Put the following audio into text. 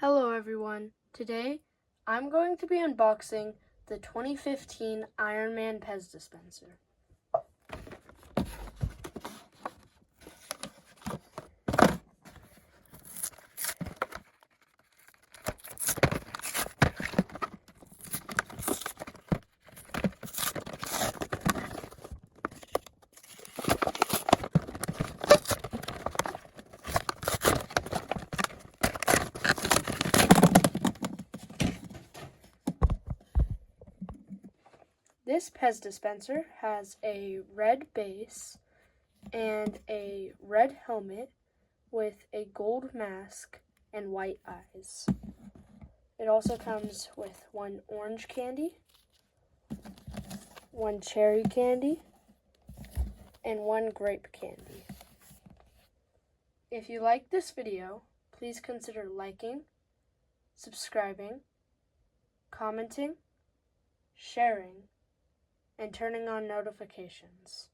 Hello everyone. Today I'm going to be unboxing the 2015 Iron Man Pez dispenser. This Pez dispenser has a red base and a red helmet with a gold mask and white eyes. It also comes with one orange candy, one cherry candy, and one grape candy. If you like this video, please consider liking, subscribing, commenting, sharing, and turning on notifications.